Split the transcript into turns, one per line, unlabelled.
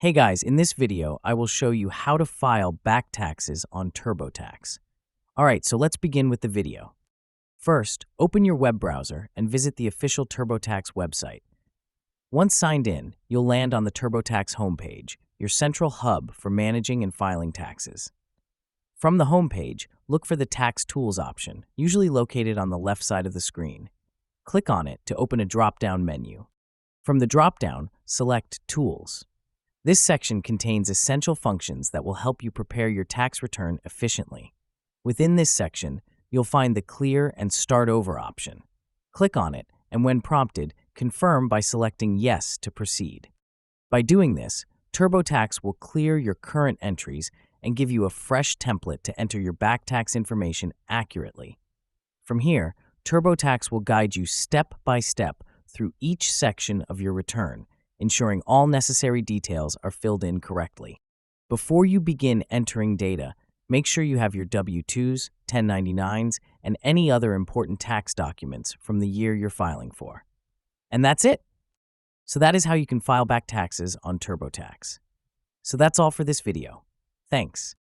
Hey guys, in this video, I will show you how to file back taxes on TurboTax. Alright, so let's begin with the video. First, open your web browser and visit the official TurboTax website. Once signed in, you'll land on the TurboTax homepage, your central hub for managing and filing taxes. From the homepage, look for the Tax Tools option, usually located on the left side of the screen. Click on it to open a drop-down menu. From the drop-down, select Tools. This section contains essential functions that will help you prepare your tax return efficiently. Within this section, you'll find the Clear and Start Over option. Click on it, and when prompted, confirm by selecting Yes to proceed. By doing this, TurboTax will clear your current entries and give you a fresh template to enter your back tax information accurately. From here, TurboTax will guide you step by step through each section of your return, ensuring all necessary details are filled in correctly. Before you begin entering data, make sure you have your W-2s, 1099s, and any other important tax documents from the year you're filing for. And that's it. So that is how you can file back taxes on TurboTax. So that's all for this video. Thanks.